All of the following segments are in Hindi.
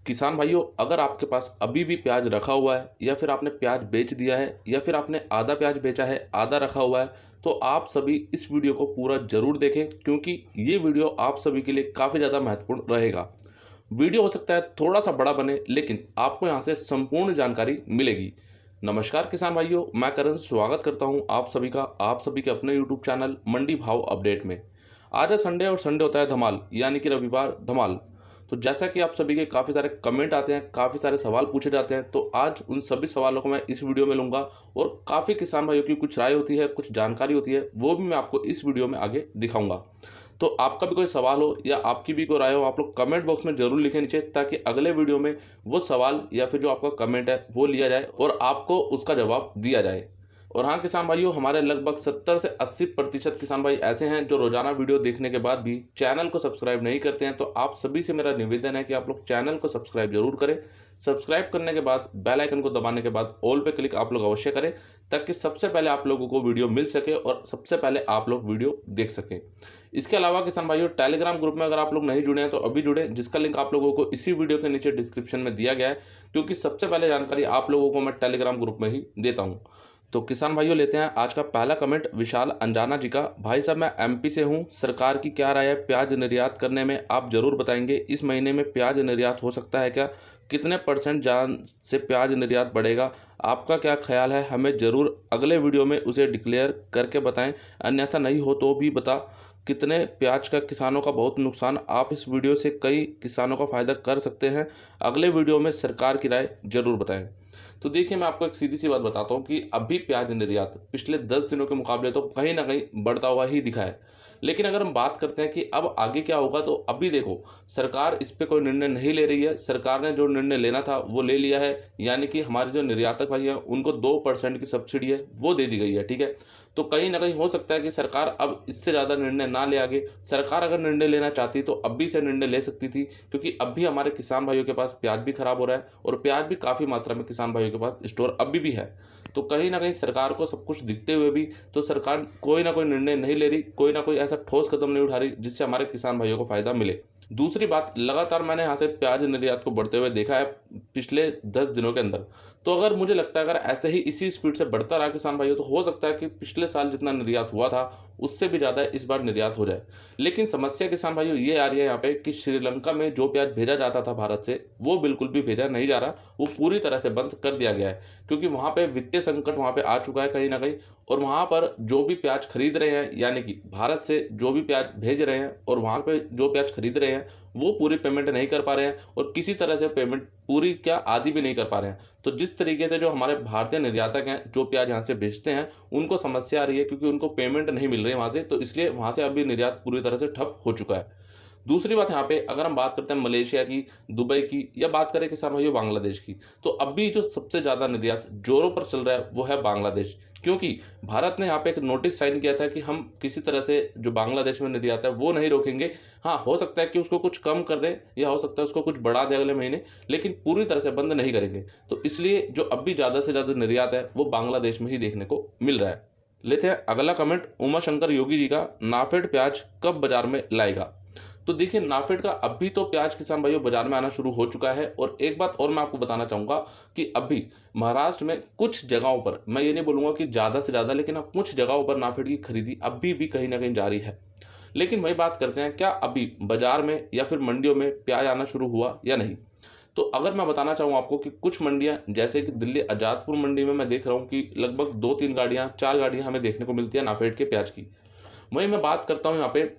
किसान भाइयों, अगर आपके पास अभी भी प्याज रखा हुआ है या फिर आपने प्याज बेच दिया है या फिर आपने आधा प्याज बेचा है, आधा रखा हुआ है, तो आप सभी इस वीडियो को पूरा ज़रूर देखें क्योंकि ये वीडियो आप सभी के लिए काफ़ी ज़्यादा महत्वपूर्ण रहेगा। वीडियो हो सकता है थोड़ा सा बड़ा बने, लेकिन आपको यहाँ से संपूर्ण जानकारी मिलेगी। नमस्कार किसान भाइयों, मैं करण स्वागत करता हूँ आप सभी का, आप सभी के अपने यूट्यूब चैनल मंडी भाव अपडेट में। आज है संडे और संडे होता है धमाल, यानी कि रविवार धमाल। तो जैसा कि आप सभी के काफ़ी सारे कमेंट आते हैं, काफ़ी सारे सवाल पूछे जाते हैं, तो आज उन सभी सवालों को मैं इस वीडियो में लूँगा और काफ़ी किसान भाइयों की कुछ राय होती है, कुछ जानकारी होती है, वो भी मैं आपको इस वीडियो में आगे दिखाऊंगा। तो आपका भी कोई सवाल हो या आपकी भी कोई राय हो, आप लोग कमेंट बॉक्स में ज़रूर लिखें नीचे, ताकि अगले वीडियो में वो सवाल या फिर जो आपका कमेंट है वो लिया जाए और आपको उसका जवाब दिया जाए। और हाँ किसान भाइयों, हमारे लगभग 70 से 80% किसान भाई ऐसे हैं जो रोजाना वीडियो देखने के बाद भी चैनल को सब्सक्राइब नहीं करते हैं। तो आप सभी से मेरा निवेदन है कि आप लोग चैनल को सब्सक्राइब जरूर करें। सब्सक्राइब करने के बाद बेल आइकन को दबाने के बाद ऑल पे क्लिक आप लोग अवश्य करें, ताकि सबसे पहले आप लोगों को वीडियो मिल सके और सबसे पहले आप लोग वीडियो देख सकें। इसके अलावा किसान भाइयों, टेलीग्राम ग्रुप में अगर आप लोग नहीं जुड़े हैं तो अभी जुड़े, जिसका लिंक आप लोगों को इसी वीडियो के नीचे डिस्क्रिप्शन में दिया गया है, क्योंकि सबसे पहले जानकारी आप लोगों को मैं टेलीग्राम ग्रुप में ही देता हूँ। तो किसान भाइयों, लेते हैं आज का पहला कमेंट विशाल अंजाना जी का। भाई साहब, मैं एमपी से हूं, सरकार की क्या राय है प्याज निर्यात करने में, आप जरूर बताएंगे। इस महीने में प्याज निर्यात हो सकता है क्या? कितने % जान से प्याज निर्यात बढ़ेगा? आपका क्या ख्याल है? हमें ज़रूर अगले वीडियो में उसे डिक्लेयर करके बताएं, अन्यथा नहीं हो तो भी बता। कितने प्याज का किसानों का बहुत नुकसान, आप इस वीडियो से कई किसानों का फ़ायदा कर सकते हैं। अगले वीडियो में सरकार की राय जरूर बताएं। तो देखिए, मैं आपको एक सीधी सी बात बताता हूँ कि अभी प्याज निर्यात पिछले 10 दिनों के मुकाबले तो कहीं ना कहीं बढ़ता हुआ ही दिखा है। लेकिन अगर हम बात करते हैं कि अब आगे क्या होगा, तो अभी देखो, सरकार इस पे कोई निर्णय नहीं ले रही है। सरकार ने जो निर्णय लेना था वो ले लिया है, यानी कि हमारे जो निर्यातक भाई हैं उनको 2% की सब्सिडी है वो दे दी गई है। ठीक है, तो कहीं ना कहीं हो सकता है कि सरकार अब इससे ज़्यादा निर्णय ना ले आगे। सरकार अगर निर्णय लेना चाहती तो अभी से निर्णय ले सकती थी, क्योंकि अभी हमारे किसान भाइयों के पास प्याज भी खराब हो रहा है और प्याज भी काफ़ी मात्रा में किसान भाइयों के पास स्टोर अभी भी है। तो कहीं ना कहीं सरकार को सब कुछ दिखते हुए भी तो सरकार कोई ना कोई निर्णय नहीं ले रही, कोई ना कोई ऐसा ठोस कदम नहीं उठा रही जिससे हमारे किसान भाइयों को फायदा मिले। दूसरी बात, लगातार मैंने यहाँ से प्याज निर्यात को बढ़ते हुए देखा है पिछले 10 दिनों के अंदर। तो अगर मुझे लगता है अगर ऐसे ही इसी स्पीड से बढ़ता रहा किसान भाइयों, तो हो सकता है कि पिछले साल जितना निर्यात हुआ था उससे भी ज़्यादा इस बार निर्यात हो जाए। लेकिन समस्या किसान भाइयों ये आ रही है यहाँ पे कि श्रीलंका में जो प्याज भेजा जाता था भारत से, वो बिल्कुल भी भेजा नहीं जा रहा, वो पूरी तरह से बंद कर दिया गया है, क्योंकि वहाँ पे वित्तीय संकट वहाँ पे आ चुका है कहीं ना कहीं। और वहाँ पर जो भी प्याज खरीद रहे हैं, यानी कि भारत से जो भी प्याज भेज रहे हैं और वहाँ पे जो प्याज खरीद रहे हैं, वो पूरी पेमेंट नहीं कर पा रहे हैं और किसी तरह से पेमेंट पूरी क्या आधी भी नहीं कर पा रहे हैं। तो जिस तरीके से जो हमारे भारतीय निर्यातक हैं जो प्याज यहाँ से भेजते हैं, उनको समस्या आ रही है, क्योंकि उनको पेमेंट नहीं मिल रही है वहाँ से, तो इसलिए वहाँ से अभी निर्यात पूरी तरह से ठप हो चुका है। दूसरी बात, यहाँ पे अगर हम बात करते हैं मलेशिया की, दुबई की, या बात करें किसान भाइयों बांग्लादेश की, तो अभी जो सबसे ज़्यादा निर्यात जोरों पर चल रहा है वो है बांग्लादेश। क्योंकि भारत ने यहाँ पे एक नोटिस साइन किया था कि हम किसी तरह से जो बांग्लादेश में निर्यात है वो नहीं रोकेंगे। हाँ, हो सकता है कि उसको कुछ कम कर दें या हो सकता है उसको कुछ बढ़ा दें अगले महीने, लेकिन पूरी तरह से बंद नहीं करेंगे। तो इसलिए जो अभी ज़्यादा से ज़्यादा निर्यात है वो बांग्लादेश में ही देखने को मिल रहा है। लेते हैं अगला कमेंट उमा शंकर योगी जी का। नाफेड प्याज कब बाजार में लाएगा? तो देखिए, नाफेड का अभी तो प्याज किसान भाइयों बाजार में आना शुरू हो चुका है। और एक बात और मैं आपको बताना चाहूँगा कि अभी महाराष्ट्र में कुछ जगहों पर, मैं ये नहीं बोलूँगा कि ज़्यादा से ज़्यादा, लेकिन अब कुछ जगहों पर नाफेड की खरीदी अभी भी कहीं ना कहीं जारी है। लेकिन वही बात करते हैं, क्या अभी बाजार में या फिर मंडियों में प्याज आना शुरू हुआ या नहीं? तो अगर मैं बताना चाहूँ आपको कि कुछ मंडियाँ, जैसे कि दिल्ली आज़ादपुर मंडी में मैं देख रहा हूँ कि लगभग 2-3 गाड़ियाँ, 4 गाड़ियाँ हमें देखने को मिलती है नाफेड के प्याज की। वहीं मैं बात करता हूँ यहाँ पे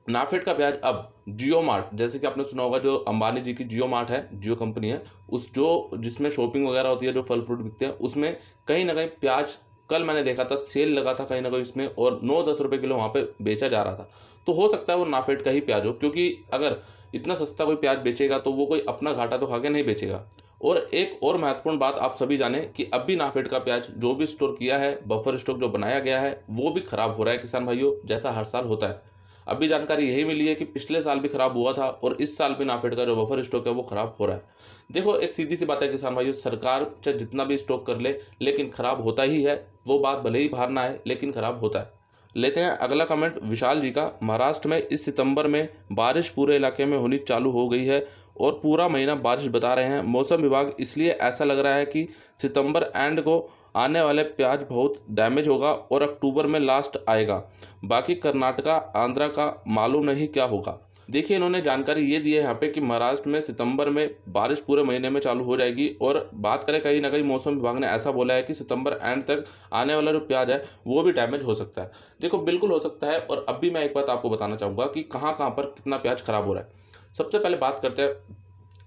नाफेड का प्याज अब जियो मार्ट, जैसे कि आपने सुना होगा जो अंबानी जी की जियो मार्ट है, जियो कंपनी है, उस जो जिसमें शॉपिंग वगैरह होती है, जो फल फ्रूट बिकते हैं, उसमें कहीं ना कहीं प्याज कल मैंने देखा था सेल लगा था कहीं ना कहीं इसमें, और 9-10 रुपये किलो वहाँ पे बेचा जा रहा था। तो हो सकता है वो नाफेड का ही प्याज हो, क्योंकि अगर इतना सस्ता कोई प्याज बेचेगा तो वो कोई अपना घाटा तो खा के नहीं बेचेगा। और एक और महत्वपूर्ण बात आप सभी जाने कि अभी नाफेड का प्याज जो भी स्टोर किया है, बफर स्टॉक जो बनाया गया है, वो भी खराब हो रहा है किसान भाइयों, जैसा हर साल होता है। अभी जानकारी यही मिली है कि पिछले साल भी खराब हुआ था और इस साल भी नाफेड का जो बफर स्टॉक है वो खराब हो रहा है। देखो, एक सीधी सी बात है किसान भाइयों, सरकार चाहे जितना भी स्टॉक कर ले, लेकिन खराब होता ही है। वो बात भले ही बाहर ना आए, लेकिन खराब होता है। लेते हैं अगला कमेंट विशाल जी का। महाराष्ट्र में इस सितंबर में बारिश पूरे इलाके में होनी चालू हो गई है और पूरा महीना बारिश बता रहे हैं मौसम विभाग। इसलिए ऐसा लग रहा है कि सितंबर एंड को आने वाले प्याज बहुत डैमेज होगा और अक्टूबर में लास्ट आएगा। बाकी कर्नाटका आंध्रा का मालूम नहीं क्या होगा। देखिए इन्होंने जानकारी ये दी है यहाँ पे कि महाराष्ट्र में सितंबर में बारिश पूरे महीने में चालू हो जाएगी। और बात करें कहीं ना कहीं मौसम विभाग ने ऐसा बोला है कि सितंबर एंड तक आने वाला जो प्याज है वो भी डैमेज हो सकता है। देखो बिल्कुल हो सकता है। और अब भी मैं एक बात आपको बताना चाहूँगा कि कहाँ कहाँ पर कितना प्याज खराब हो रहा है। सबसे पहले बात करते हैं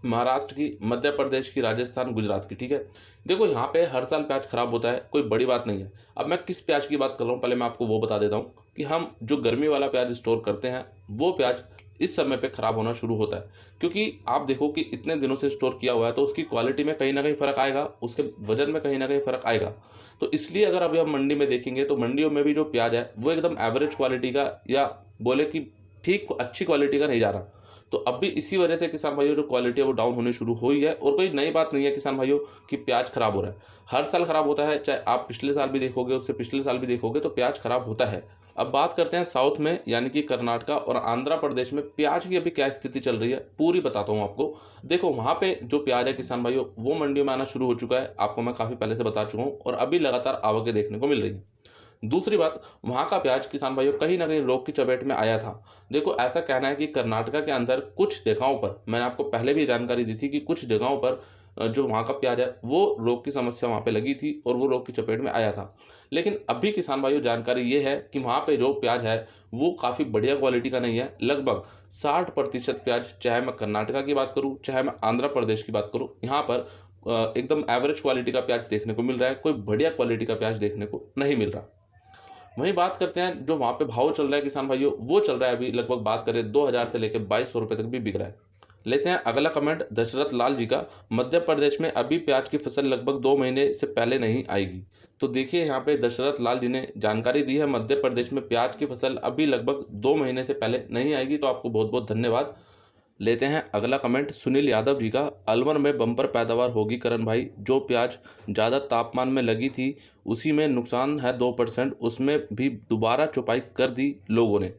महाराष्ट्र की, मध्य प्रदेश की, राजस्थान, गुजरात की। ठीक है, देखो यहाँ पे हर साल प्याज खराब होता है, कोई बड़ी बात नहीं है। अब मैं किस प्याज की बात कर रहा हूँ पहले मैं आपको वो बता देता हूँ कि हम जो गर्मी वाला प्याज स्टोर करते हैं वो प्याज इस समय पे ख़राब होना शुरू होता है। क्योंकि आप देखो कि इतने दिनों से स्टोर किया हुआ है तो उसकी क्वालिटी में कहीं ना कहीं फ़र्क आएगा, उसके वजन में कहीं ना कहीं फ़र्क आएगा। तो इसलिए अगर अभी हम मंडी में देखेंगे तो मंडियों में भी जो प्याज है वो एकदम एवरेज क्वालिटी का या बोले कि ठीक अच्छी क्वालिटी का नहीं जा रहा। तो अब भी इसी वजह से किसान भाइयों जो क्वालिटी है वो डाउन होनी शुरू हुई है। और कोई नई बात नहीं है किसान भाइयों कि प्याज खराब हो रहा है, हर साल खराब होता है। चाहे आप पिछले साल भी देखोगे, उससे पिछले साल भी देखोगे तो प्याज खराब होता है। अब बात करते हैं साउथ में, यानी कि कर्नाटका और आंध्र प्रदेश में प्याज की अभी क्या स्थिति चल रही है पूरी बताता हूँ आपको। देखो वहाँ पे जो प्याज है किसान भाइयों वो मंडियों में आना शुरू हो चुका है, आपको मैं काफ़ी पहले से बता चुका हूँ। और अभी लगातार आवकें देखने को मिल रही हैं। दूसरी बात, वहाँ का प्याज किसान भाइयों कहीं ना कहीं रोग की चपेट में आया था। देखो ऐसा कहना है कि कर्नाटका के अंदर कुछ जगहों पर, मैंने आपको पहले भी जानकारी दी थी कि कुछ जगहों पर जो वहाँ का प्याज है वो रोग की समस्या वहाँ पे लगी थी और वो रोग की चपेट में आया था। लेकिन अभी किसान भाइयों जानकारी ये है कि वहाँ पे जो प्याज है वो काफ़ी बढ़िया क्वालिटी का नहीं है। लगभग 60% प्याज, चाहे मैं कर्नाटका की बात करूँ चाहे मैं आंध्र प्रदेश की बात करूँ, यहाँ पर एकदम एवरेज क्वालिटी का प्याज देखने को मिल रहा है, कोई बढ़िया क्वालिटी का प्याज देखने को नहीं मिल रहा। वहीं बात करते हैं जो वहाँ पे भाव चल रहा है किसान भाइयों, वो चल रहा है अभी लगभग बात करें 2000 से लेकर 2200 रुपये तक भी बिक रहा है। लेते हैं अगला कमेंट दशरथ लाल जी का, मध्य प्रदेश में अभी प्याज की फसल लगभग 2 महीने से पहले नहीं आएगी। तो देखिए यहाँ पे दशरथ लाल जी ने जानकारी दी है, मध्य प्रदेश में प्याज की फसल अभी लगभग 2 महीने से पहले नहीं आएगी। तो आपको बहुत बहुत धन्यवाद। लेते हैं अगला कमेंट सुनील यादव जी का, अलवर में बम्पर पैदावार होगी करण भाई, जो प्याज ज़्यादा तापमान में लगी थी उसी में नुकसान है 2%, उसमें भी दोबारा चुपाई कर दी लोगों ने।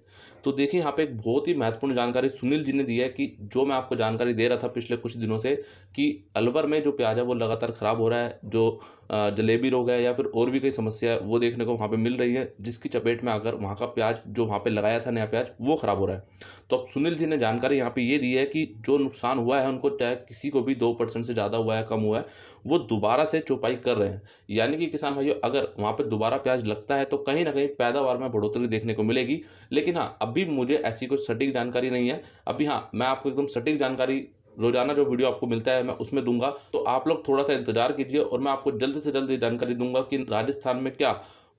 तो देखिए यहाँ पे एक बहुत ही महत्वपूर्ण जानकारी सुनील जी ने दी है कि जो मैं आपको जानकारी दे रहा था पिछले कुछ दिनों से कि अलवर में जो प्याज है वो लगातार ख़राब हो रहा है, जो जलेबी रोग है या फिर और भी कोई समस्या है वो देखने को वहाँ पे मिल रही है, जिसकी चपेट में आकर वहाँ का प्याज जो वहाँ पे लगाया था नया प्याज वो ख़राब हो रहा है। तो अब सुनील जी ने जानकारी यहाँ पे ये दी है कि जो नुकसान हुआ है उनको, चाहे किसी को भी 2% से ज़्यादा हुआ है कम हुआ है, वो दोबारा से चौपाई कर रहे हैं। यानी कि किसान भाइयों अगर वहाँ पे दोबारा प्याज लगता है तो कहीं ना कहीं पैदावार में बढ़ोतरी देखने को मिलेगी। लेकिन हाँ अभी मुझे ऐसी कोई सटीक जानकारी नहीं है। अभी हाँ मैं आपको एकदम सटीक जानकारी रोजाना जो वीडियो आपको मिलता है मैं उसमें दूंगा। तो आप लोग थोड़ा सा इंतजार कीजिए और मैं आपको जल्द से जल्द ये जानकारी दूंगा कि राजस्थान में क्या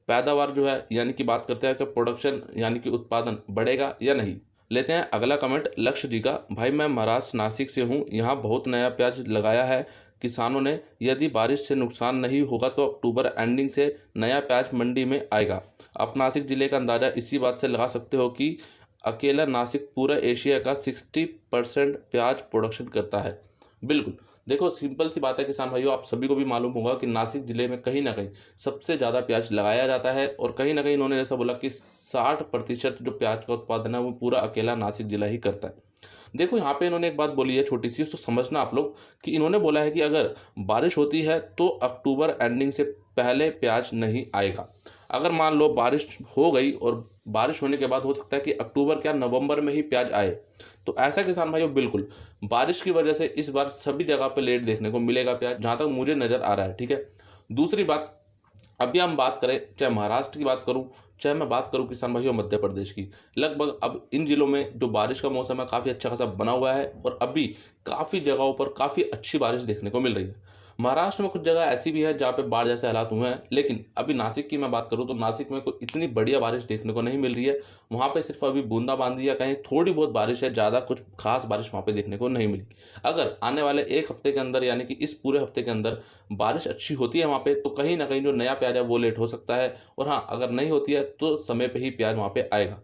पैदावार जो है, यानी कि बात करते हैं कि प्रोडक्शन यानी कि उत्पादन बढ़ेगा या नहीं। लेते हैं अगला कमेंट लक्ष्य जी का, भाई मैं महाराष्ट्र नासिक से हूँ, यहाँ बहुत नया प्याज लगाया है किसानों ने, यदि बारिश से नुकसान नहीं होगा तो अक्टूबर एंडिंग से नया प्याज मंडी में आएगा। आप नासिक ज़िले का अंदाज़ा इसी बात से लगा सकते हो कि अकेला नासिक पूरा एशिया का 60% प्याज प्रोडक्शन करता है। बिल्कुल, देखो सिंपल सी बात है किसान भाइयों, आप सभी को भी मालूम होगा कि नासिक ज़िले में कहीं ना कहीं सबसे ज़्यादा प्याज लगाया जाता है। और कहीं ना कहीं इन्होंने जैसा बोला कि 60% जो प्याज का उत्पादन है वो पूरा अकेला नासिक ज़िला ही करता है। देखो यहाँ पे इन्होंने एक बात बोली है छोटी सी, उसको समझना आप लोग कि इन्होंने बोला है कि अगर बारिश होती है तो अक्टूबर एंडिंग से पहले प्याज नहीं आएगा। अगर मान लो बारिश हो गई और बारिश होने के बाद हो सकता है कि अक्टूबर क्या नवंबर में ही प्याज आए, तो ऐसा किसान भाइयों बिल्कुल बारिश की वजह से इस बार सभी जगह पे लेट देखने को मिलेगा प्याज, जहाँ तक मुझे नज़र आ रहा है। ठीक है, दूसरी बात, अभी हम बात करें चाहे महाराष्ट्र की बात करूं चाहे मैं बात करूं किसान भाइयों मध्य प्रदेश की, लगभग अब इन जिलों में जो बारिश का मौसम है काफ़ी अच्छा खासा बना हुआ है और अभी काफ़ी जगहों पर काफ़ी अच्छी बारिश देखने को मिल रही है। महाराष्ट्र में कुछ जगह ऐसी भी है जहाँ पे बाढ़ जैसे हालात हुए हैं, लेकिन अभी नासिक की मैं बात करूँ तो नासिक में कोई इतनी बढ़िया बारिश देखने को नहीं मिल रही है। वहाँ पे सिर्फ अभी बूंदाबांदी या कहीं थोड़ी बहुत बारिश है, ज़्यादा कुछ खास बारिश वहाँ पे देखने को नहीं मिली। अगर आने वाले एक हफ्ते के अंदर यानी कि इस पूरे हफ्ते के अंदर बारिश अच्छी होती है वहाँ पे तो कहीं ना कहीं जो नया प्याज है वो लेट हो सकता है। और हाँ अगर नहीं होती है तो समय पे ही प्याज वहाँ पे आएगा।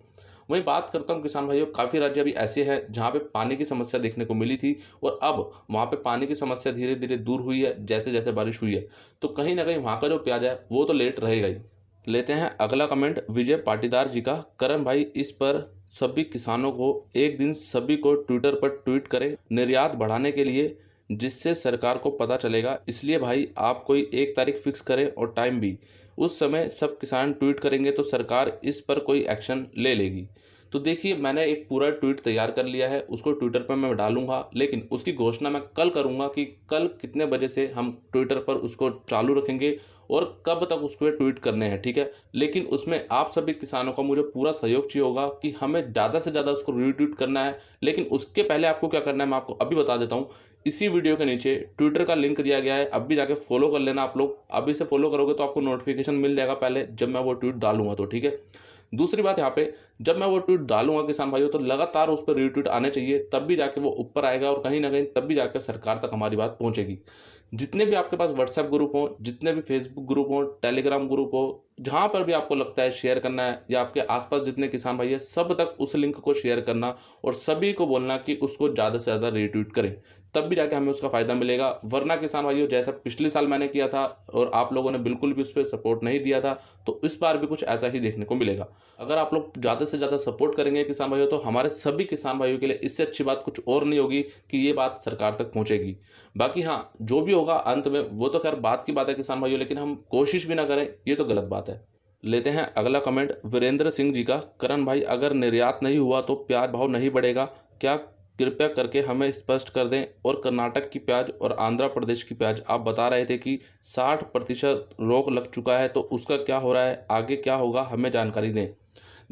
वहीं बात करता हूँ किसान भाइयों, काफ़ी राज्य अभी ऐसे हैं जहाँ पे पानी की समस्या देखने को मिली थी और अब वहाँ पे पानी की समस्या धीरे धीरे दूर हुई है जैसे जैसे बारिश हुई है। तो कहीं ना कहीं वहाँ का जो प्याज है वो तो लेट रहेगा ही। लेते हैं अगला कमेंट विजय पाटीदार जी का, करण भाई इस पर सभी किसानों को एक दिन सभी को ट्विटर पर ट्वीट करें निर्यात बढ़ाने के लिए, जिससे सरकार को पता चलेगा। इसलिए भाई आप कोई एक तारीख फिक्स करें और टाइम भी। उस समय सब किसान ट्वीट करेंगे तो सरकार इस पर कोई एक्शन ले लेगी। तो देखिए मैंने एक पूरा ट्वीट तैयार कर लिया है, उसको ट्विटर पर मैं डालूंगा, लेकिन उसकी घोषणा मैं कल करूंगा कि कल कितने बजे से हम ट्विटर पर उसको चालू रखेंगे और कब तक उसको ट्वीट करने हैं, ठीक है। लेकिन उसमें आप सभी किसानों का मुझे पूरा सहयोग चाहिए होगा कि हमें ज़्यादा से ज़्यादा उसको रीट्वीट करना है। लेकिन उसके पहले आपको क्या करना है मैं आपको अभी बता देता हूँ। इसी वीडियो के नीचे ट्विटर का लिंक दिया गया है, अभी जाके फॉलो कर लेना आप लोग। अभी से फॉलो करोगे तो आपको नोटिफिकेशन मिल जाएगा पहले जब मैं वो ट्वीट डालूंगा तो, ठीक है। दूसरी बात यहाँ पे, जब मैं वो ट्वीट डालूंगा किसान भाइयों तो लगातार उस पर रीट्वीट आने चाहिए, तब भी जाके वो ऊपर आएगा और कहीं ना कहीं तब भी जाकर सरकार तक हमारी बात पहुंचेगी। जितने भी आपके पास व्हाट्सएप ग्रुप हो, जितने भी फेसबुक ग्रुप हो, टेलीग्राम ग्रुप हो, जहाँ पर भी आपको लगता है शेयर करना है, या आपके आसपास जितने किसान भाई है सब तक उस लिंक को शेयर करना और सभी को बोलना कि उसको ज़्यादा से ज़्यादा रीट्वीट करें, तब भी जाके हमें उसका फ़ायदा मिलेगा। वरना किसान भाइयों जैसा पिछले साल मैंने किया था और आप लोगों ने बिल्कुल भी उस पर सपोर्ट नहीं दिया था, तो इस बार भी कुछ ऐसा ही देखने को मिलेगा। अगर आप लोग ज़्यादा से ज़्यादा सपोर्ट करेंगे किसान भाइयों तो हमारे सभी किसान भाइयों के लिए इससे अच्छी बात कुछ और नहीं होगी कि ये बात सरकार तक पहुँचेगी। बाकी हाँ, जो भी होगा अंत में वो तो खैर बात की बात है किसान भाइयों, लेकिन हम कोशिश भी ना करें ये तो गलत बात है। लेते हैं अगला कमेंट वीरेंद्र सिंह जी का। करण भाई अगर निर्यात नहीं हुआ तो प्याज भाव नहीं बढ़ेगा क्या, कृपया करके हमें स्पष्ट कर दें। और कर्नाटक की प्याज और आंध्र प्रदेश की प्याज आप बता रहे थे कि 60% रोक लग चुका है, तो उसका क्या हो रहा है, आगे क्या होगा, हमें जानकारी दें।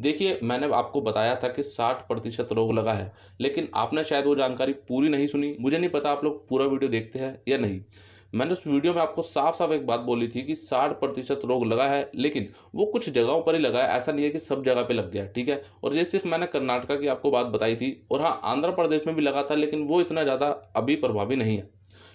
देखिए मैंने आपको बताया था कि 60% रोग लगा है, लेकिन आपने शायद वो जानकारी पूरी नहीं सुनी। मुझे नहीं पता आप लोग पूरा वीडियो देखते हैं या नहीं। मैंने उस वीडियो में आपको साफ साफ एक बात बोली थी कि 60% रोग लगा है, लेकिन वो कुछ जगहों पर ही लगा है, ऐसा नहीं है कि सब जगह पे लग गया, ठीक है। और ये सिर्फ मैंने कर्नाटका की आपको बात बताई थी, और हाँ आंध्र प्रदेश में भी लगा था, लेकिन वो इतना ज़्यादा अभी प्रभावी नहीं है।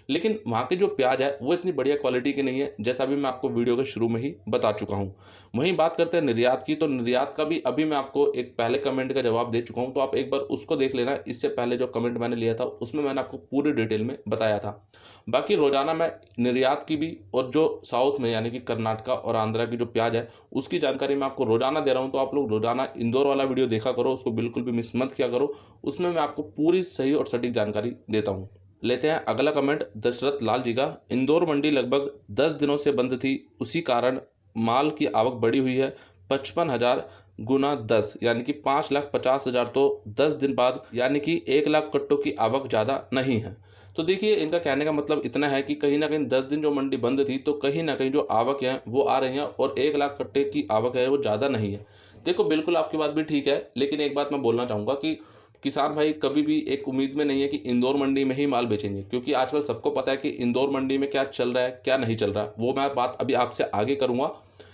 लेकिन वहाँ की जो प्याज है वो इतनी बढ़िया क्वालिटी की नहीं है, जैसा भी मैं आपको वीडियो के शुरू में ही बता चुका हूँ। वहीं बात करते हैं निर्यात की, तो निर्यात का भी अभी मैं आपको एक पहले कमेंट का जवाब दे चुका हूँ, तो आप एक बार उसको देख लेना। इससे पहले जो कमेंट मैंने लिया था उसमें मैंने आपको पूरी डिटेल में बताया था। बाकी रोजाना मैं निर्यात की भी और जो साउथ में यानी कि कर्नाटका और आंध्रा की जो प्याज है उसकी जानकारी मैं आपको रोजाना दे रहा हूँ। तो आप लोग रोजाना इंदौर वाला वीडियो देखा करो, उसको बिल्कुल भी मिस मत किया करो, उसमें मैं आपको पूरी सही और सटीक जानकारी देता हूँ। लेते हैं अगला कमेंट दशरथ लाल जी का। इंदौर मंडी लगभग 10 दिनों से बंद थी, उसी कारण माल की आवक बढ़ी हुई है। 55,000 गुना 10 यानी कि 5,50,000, तो 10 दिन बाद यानी कि 1,00,000 कट्टों की आवक ज़्यादा नहीं है। तो देखिए इनका कहने का मतलब इतना है कि कहीं ना कहीं 10 दिन जो मंडी बंद थी, तो कहीं ना कहीं जो आवक है वो आ रही है और 1,00,000 कट्टे की आवक है वो ज़्यादा नहीं है। देखो बिल्कुल आपकी बात भी ठीक है, लेकिन एक बात मैं बोलना चाहूँगा कि किसान भाई कभी भी एक उम्मीद में नहीं है कि इंदौर मंडी में ही माल बेचेंगे, क्योंकि आजकल सबको पता है कि इंदौर मंडी में क्या चल रहा है क्या नहीं चल रहा है, वो मैं बात अभी आपसे आगे करूंगा।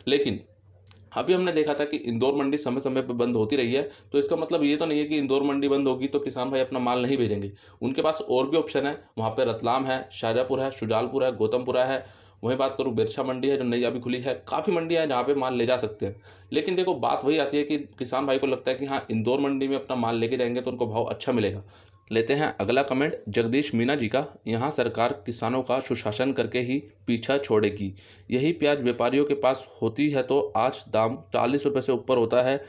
लेकिन अभी हमने देखा था कि इंदौर मंडी समय समय पर बंद होती रही है, तो इसका मतलब ये तो नहीं है कि इंदौर मंडी बंद होगी तो किसान भाई अपना माल नहीं भेजेंगे। उनके पास और भी ऑप्शन है, वहाँ पे रतलाम है, शाजापुर है, शुजालपुर है, गौतमपुरा है। वहीं बात करूँ बिरसा मंडी है जो नई अभी खुली है, काफ़ी मंडियाँ हैं जहाँ पे माल ले जा सकते हैं। लेकिन देखो बात वही आती है कि किसान भाई को लगता है कि हाँ इंदौर मंडी में अपना माल लेके जाएंगे तो उनको भाव अच्छा मिलेगा। लेते हैं अगला कमेंट जगदीश मीना जी का। यहाँ सरकार किसानों का सुशासन करके ही पीछा छोड़ेगी। यही प्याज व्यापारियों के पास होती है तो आज दाम 40 रुपये से ऊपर होता है।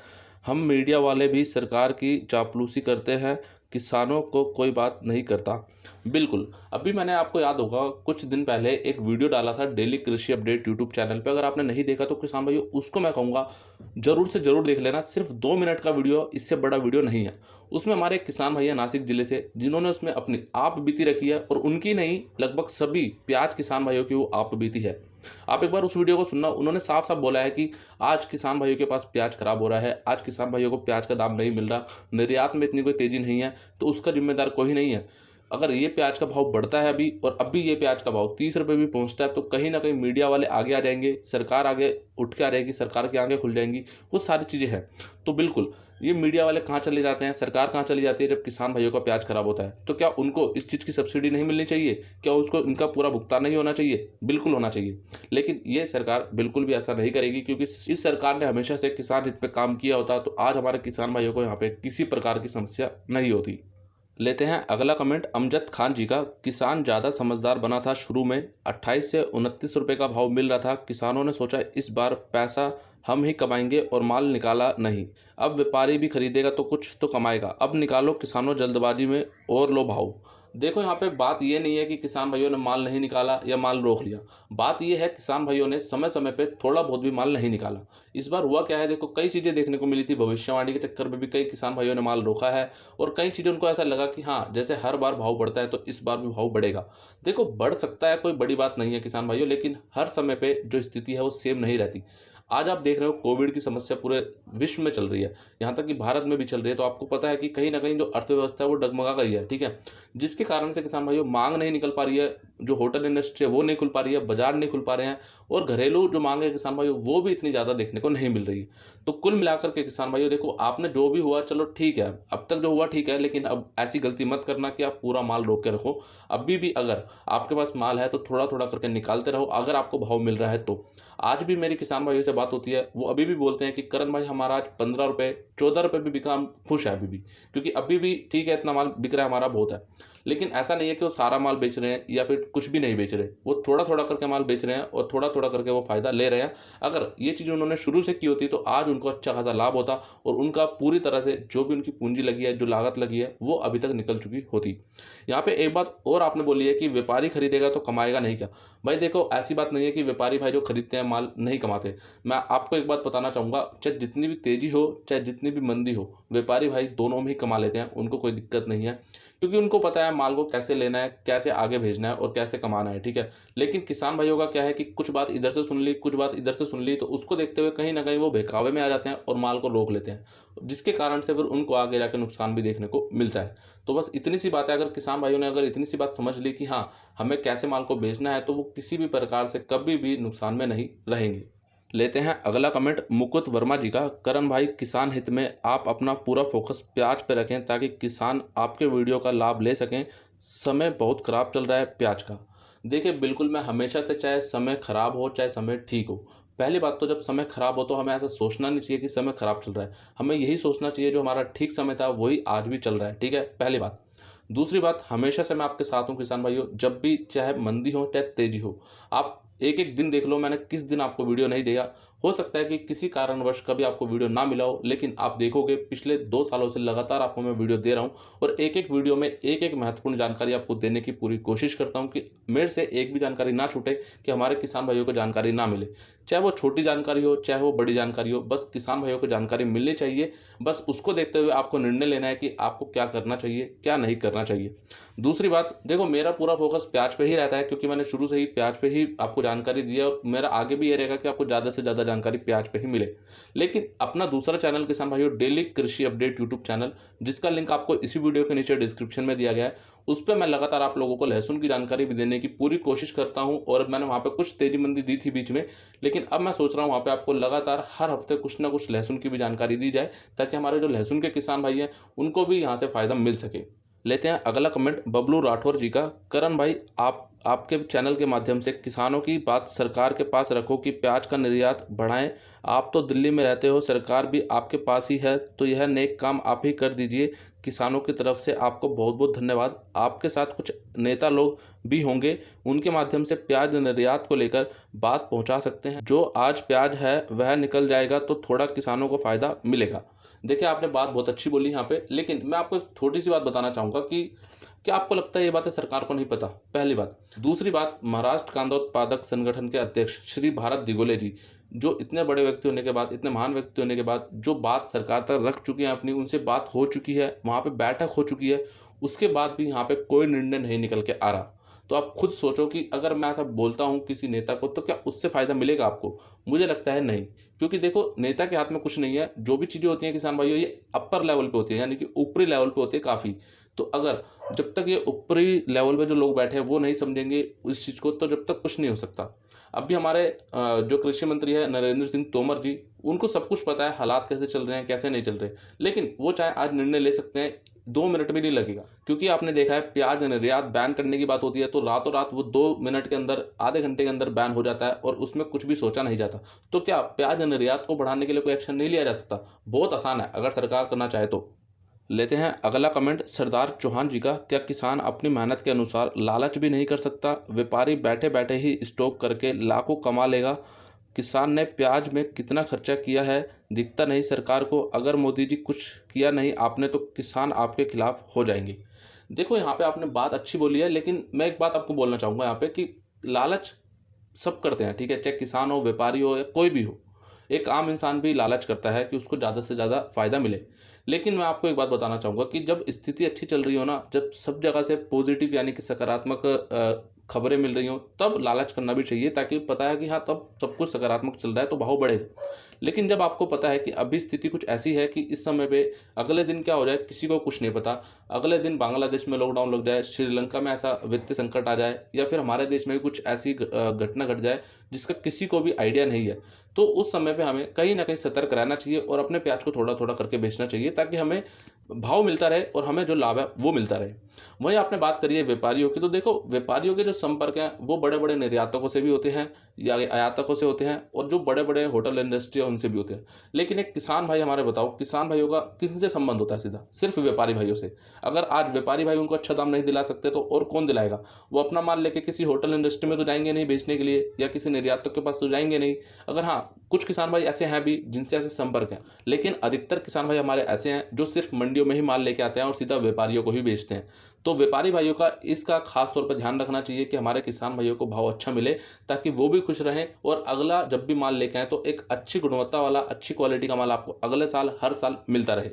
हम मीडिया वाले भी सरकार की चापलूसी करते हैं, किसानों को कोई बात नहीं करता। बिल्कुल, अभी मैंने आपको याद होगा कुछ दिन पहले एक वीडियो डाला था डेली कृषि अपडेट यूट्यूब चैनल पे। अगर आपने नहीं देखा तो किसान भाइयों उसको मैं कहूँगा जरूर से जरूर देख लेना। सिर्फ 2 मिनट का वीडियो, इससे बड़ा वीडियो नहीं है। उसमें हमारे एक किसान भैया नासिक जिले से जिन्होंने उसमें अपनी आप बीती रखी है, और उनकी नहीं लगभग सभी प्याज किसान भाइयों की वो आप बीती है। आप एक बार उस वीडियो को सुनना। उन्होंने साफ साफ बोला है कि आज किसान भाइयों के पास प्याज खराब हो रहा है, आज किसान भाइयों को प्याज का दाम नहीं मिल रहा, निर्यात में इतनी कोई तेजी नहीं है, तो उसका जिम्मेदार कोई नहीं है। अगर ये प्याज का भाव बढ़ता है अभी और अभी ये प्याज का भाव 30 रुपये भी पहुंचता है, तो कहीं ना कहीं मीडिया वाले आगे आ जाएंगे, सरकार आगे उठ के आ जाएगी, सरकार की आंखें खुल जाएंगी, वो सारी चीज़ें हैं। तो बिल्कुल ये मीडिया वाले कहाँ चले जाते हैं, सरकार कहाँ चली जाती है जब किसान भाइयों का प्याज खराब होता है। तो क्या उनको इस चीज़ की सब्सिडी नहीं मिलनी चाहिए, क्या उसको इनका पूरा भुगतान नहीं होना चाहिए? बिल्कुल होना चाहिए। लेकिन ये सरकार बिल्कुल भी ऐसा नहीं करेगी, क्योंकि इस सरकार ने हमेशा से किसान हित पे काम किया होता, तो आज हमारे किसान भाइयों को यहाँ पे किसी प्रकार की समस्या नहीं होती। लेते हैं अगला कमेंट अमजद खान जी का। किसान ज़्यादा समझदार बना था, शुरू में 28 से 29 रुपये का भाव मिल रहा था, किसानों ने सोचा इस बार पैसा हम ही कमाएंगे और माल निकाला नहीं। अब व्यापारी भी खरीदेगा तो कुछ तो कमाएगा। अब निकालो किसानों जल्दबाजी में और लो भाव। देखो यहाँ पे बात ये नहीं है कि किसान भाइयों ने माल नहीं निकाला या माल रोक लिया। बात ये है किसान भाइयों ने समय समय पे थोड़ा बहुत भी माल नहीं निकाला। इस बार हुआ क्या है, देखो कई चीज़ें देखने को मिली थी, भविष्यवाणी के चक्कर में भी कई किसान भाइयों ने माल रोका है और कई चीज़ें उनको ऐसा लगा कि हाँ जैसे हर बार भाव बढ़ता है तो इस बार भी भाव बढ़ेगा। देखो बढ़ सकता है, कोई बड़ी बात नहीं है किसान भाइयों, लेकिन हर समय पे जो स्थिति है वो सेम नहीं रहती। आज आप देख रहे हो कोविड की समस्या पूरे विश्व में चल रही है, यहाँ तक कि भारत में भी चल रही है। तो आपको पता है कि कहीं ना कहीं जो अर्थव्यवस्था है वो डगमगा गई है, ठीक है, जिसके कारण से किसान भाइयों मांग नहीं निकल पा रही है, जो होटल इंडस्ट्री है वो नहीं खुल पा रही है, बाजार नहीं खुल पा रहे हैं और घरेलू जो मांग है किसान भाइयों वो भी इतनी ज़्यादा देखने को नहीं मिल रही है। तो कुल मिलाकर के किसान भाइयों देखो आपने जो भी हुआ चलो ठीक है, अब तक जो हुआ ठीक है, लेकिन अब ऐसी गलती मत करना कि आप पूरा माल रोक के रखो। अभी भी अगर आपके पास माल है तो थोड़ा थोड़ा करके निकालते रहो, अगर आपको भाव मिल रहा है तो। आज भी मेरी किसान भाइयों से बात होती है, वो अभी भी बोलते हैं कि करण भाई हमारा आज 15 रुपये 14 रुपये भी बिका, हम खुश है अभी भी, क्योंकि अभी भी ठीक है इतना माल बिक रहा है हमारा बहुत है। लेकिन ऐसा नहीं है कि वो सारा माल बेच रहे हैं या फिर कुछ भी नहीं बेच रहे, वो थोड़ा थोड़ा करके माल बेच रहे हैं और थोड़ा थोड़ा करके वो फायदा ले रहे हैं। अगर ये चीज़ उन्होंने शुरू से की होती तो आज उनको अच्छा खासा लाभ होता और उनका पूरी तरह से जो भी उनकी पूंजी लगी है, जो लागत लगी है, वो अभी तक निकल चुकी होती। यहाँ पे एक बात और आपने बोली है कि व्यापारी खरीदेगा तो कमाएगा नहीं क्या। भाई देखो ऐसी बात नहीं है कि व्यापारी भाई जो खरीदते हैं माल नहीं कमाते। मैं आपको एक बात बताना चाहूँगा, चाहे जितनी भी तेज़ी हो चाहे जितनी भी मंदी हो, व्यापारी भाई दोनों में ही कमा लेते हैं, उनको कोई दिक्कत नहीं है, क्योंकि उनको पता है माल को कैसे लेना है, कैसे आगे भेजना है और कैसे कमाना है, ठीक है। लेकिन किसान भाइयों का क्या है कि कुछ बात इधर से सुन ली, कुछ बात इधर से सुन ली, तो उसको देखते हुए कहीं ना कहीं वो बहकावे में आ जाते हैं और माल को रोक लेते हैं, जिसके कारण से फिर उनको आगे जाकर नुकसान भी देखने को मिलता है। तो बस इतनी सी बात है, अगर किसान भाइयों ने अगर इतनी सी बात समझ ली कि हाँ हमें कैसे माल को बेचना है, तो वो किसी भी प्रकार से कभी भी नुकसान में नहीं रहेंगे। लेते हैं अगला कमेंट मुकुट वर्मा जी का। करण भाई किसान हित में आप अपना पूरा फोकस प्याज पे रखें ताकि किसान आपके वीडियो का लाभ ले सकें। समय बहुत ख़राब चल रहा है प्याज का। देखिए बिल्कुल मैं हमेशा से, चाहे समय ख़राब हो चाहे समय ठीक हो, पहली बात तो जब समय ख़राब हो तो हमें ऐसा सोचना नहीं चाहिए कि समय ख़राब चल रहा है। हमें यही सोचना चाहिए जो हमारा ठीक समय था वही आज भी चल रहा है, ठीक है, पहली बात। दूसरी बात, हमेशा से मैं आपके साथ हूँ किसान भाइयों, जब भी चाहे मंदी हो चाहे तेजी हो। आप एक एक दिन देख लो, मैंने किस दिन आपको वीडियो नहीं दिया। हो सकता है कि किसी कारणवश कभी आपको वीडियो ना मिला हो, लेकिन आप देखोगे पिछले 2 सालों से लगातार आपको मैं वीडियो दे रहा हूँ और एक एक वीडियो में एक एक महत्वपूर्ण जानकारी आपको देने की पूरी कोशिश करता हूँ कि मेरे से एक भी जानकारी ना छूटे, कि हमारे किसान भाइयों को जानकारी ना मिले, चाहे वो छोटी जानकारी हो चाहे वो बड़ी जानकारी हो, बस किसान भाइयों को जानकारी मिलनी चाहिए। बस उसको देखते हुए आपको निर्णय लेना है कि आपको क्या करना चाहिए क्या नहीं करना चाहिए। दूसरी बात, देखो मेरा पूरा फोकस प्याज पे ही रहता है, क्योंकि मैंने शुरू से ही प्याज पे ही आपको जानकारी दी है और मेरा आगे भी ये रहेगा कि आपको ज़्यादा से ज़्यादा जानकारी प्याज पे ही मिले। लेकिन अपना दूसरा चैनल किसान भाइयों डेली कृषि अपडेट यूट्यूब चैनल, जिसका लिंक आपको इसी वीडियो के नीचे डिस्क्रिप्शन में दिया गया है, उस पर मैं लगातार आप लोगों को लहसुन की जानकारी भी देने की पूरी कोशिश करता हूं। और मैंने वहां पे कुछ तेजी मंदी दी थी बीच में, लेकिन अब मैं सोच रहा हूं वहां पे आपको लगातार हर हफ्ते कुछ ना कुछ लहसुन की भी जानकारी दी जाए, ताकि हमारे जो लहसुन के किसान भाई हैं उनको भी यहाँ से फ़ायदा मिल सके। लेते हैं अगला कमेंट बबलू राठौर जी का। करण भाई आपके चैनल के माध्यम से किसानों की बात सरकार के पास रखो कि प्याज का निर्यात बढ़ाएं। आप तो दिल्ली में रहते हो, सरकार भी आपके पास ही है, तो यह नेक काम आप ही कर दीजिए। किसानों की तरफ से आपको बहुत बहुत धन्यवाद। आपके साथ कुछ नेता लोग भी होंगे, उनके माध्यम से प्याज निर्यात को लेकर बात पहुंचा सकते हैं। जो आज प्याज है वह निकल जाएगा तो थोड़ा किसानों को फ़ायदा मिलेगा। देखिए आपने बात बहुत अच्छी बोली यहाँ पे, लेकिन मैं आपको एक छोटी सी बात बताना चाहूँगा कि क्या आपको लगता है ये बातें सरकार को नहीं पता, पहली बात। दूसरी बात, महाराष्ट्र कांदा उत्पादक संगठन के अध्यक्ष श्री भारत दिगोले जी, जो इतने बड़े व्यक्ति होने के बाद, इतने महान व्यक्ति होने के बाद, जो बात सरकार तक रख चुके हैं अपनी, उनसे बात हो चुकी है, वहाँ पे बैठक हो चुकी है, उसके बाद भी यहाँ पे कोई निर्णय नहीं निकल के आ रहा। तो आप खुद सोचो कि अगर मैं ऐसा बोलता हूँ किसी नेता को, तो क्या उससे फ़ायदा मिलेगा आपको? मुझे लगता है नहीं, क्योंकि देखो नेता के हाथ में कुछ नहीं है। जो भी चीज़ें होती हैं किसान भाइयों, ये अपर लेवल पे होती है, यानी कि ऊपरी लेवल पे होती है काफ़ी। तो अगर जब तक ये ऊपरी लेवल पे जो लोग बैठे हैं वो नहीं समझेंगे इस चीज़ को, तो जब तक कुछ नहीं हो सकता। अभी हमारे जो कृषि मंत्री है नरेंद्र सिंह तोमर जी, उनको सब कुछ पता है हालात कैसे चल रहे हैं कैसे नहीं चल रहे, लेकिन वो चाहे आज निर्णय ले सकते हैं, 2 मिनट भी नहीं लगेगा। क्योंकि आपने देखा है प्याज निर्यात बैन करने की बात होती है तो रातों रात वो 2 मिनट के अंदर, आधे घंटे के अंदर बैन हो जाता है और उसमें कुछ भी सोचा नहीं जाता। तो क्या प्याज निर्यात को बढ़ाने के लिए कोई एक्शन नहीं लिया जा सकता? बहुत आसान है अगर सरकार करना चाहे तो। लेते हैं अगला कमेंट सरदार चौहान जी का। क्या किसान अपनी मेहनत के अनुसार लालच भी नहीं कर सकता? व्यापारी बैठे बैठे ही स्टॉक करके लाखों कमा लेगा, किसान ने प्याज में कितना खर्चा किया है दिखता नहीं सरकार को, अगर मोदी जी कुछ किया नहीं आपने तो किसान आपके खिलाफ हो जाएंगे। देखो यहाँ पे आपने बात अच्छी बोली है, लेकिन मैं एक बात आपको बोलना चाहूँगा यहाँ पे कि लालच सब करते हैं, ठीक है, चाहे किसान हो, व्यापारी हो या कोई भी हो। एक आम इंसान भी लालच करता है कि उसको ज़्यादा से ज़्यादा फ़ायदा मिले। लेकिन मैं आपको एक बात बताना चाहूँगा कि जब स्थिति अच्छी चल रही हो ना, जब सब जगह से पॉजिटिव यानी कि सकारात्मक खबरें मिल रही हों, तब लालच करना भी चाहिए, ताकि पता है कि हाँ, तब सब कुछ सकारात्मक चल रहा है तो भाव बढ़ेगा। लेकिन जब आपको पता है कि अभी स्थिति कुछ ऐसी है कि इस समय पे अगले दिन क्या हो जाए किसी को कुछ नहीं पता, अगले दिन बांग्लादेश में लॉकडाउन लग जाए, श्रीलंका में ऐसा वित्तीय संकट आ जाए, या फिर हमारे देश में भी कुछ ऐसी घटना घट जाए जिसका किसी को भी आइडिया नहीं है, तो उस समय पे हमें कहीं ना कहीं सतर्क रहना चाहिए और अपने प्याज को थोड़ा थोड़ा करके बेचना चाहिए, ताकि हमें भाव मिलता रहे और हमें जो लाभ है वो मिलता रहे। वहीं आपने बात करी है व्यापारियों की, तो देखो व्यापारियों के जो संपर्क हैं वो बड़े बड़े निर्यातकों से भी होते हैं या आयातकों से होते हैं, और जो बड़े बड़े होटल इंडस्ट्री है उनसे भी होते हैं। लेकिन एक किसान भाई हमारे बताओ, किसान भाइयों का किससे संबंध होता है? सीधा सिर्फ व्यापारी भाइयों से। अगर आज व्यापारी भाई उनको अच्छा दाम नहीं दिला सकते तो और कौन दिलाएगा? वो अपना माल लेके किसी होटल इंडस्ट्री में तो जाएंगे नहीं बेचने के लिए, या किसी निर्यातक के पास तो जाएंगे नहीं। अगर हाँ, कुछ किसान भाई ऐसे हैं भी जिनसे ऐसे संपर्क है, लेकिन अधिकतर किसान भाई हमारे ऐसे हैं जो सिर्फ मंडियों में ही माल लेके आते हैं और सीधा व्यापारियों को ही बेचते हैं। तो व्यापारी भाइयों का इसका खास तौर पर ध्यान रखना चाहिए कि हमारे किसान भाइयों को भाव अच्छा मिले, ताकि वो भी खुश रहें, और अगला जब भी माल लेके आए तो एक अच्छी गुणवत्ता वाला, अच्छी क्वालिटी का माल आपको अगले साल हर साल मिलता रहे।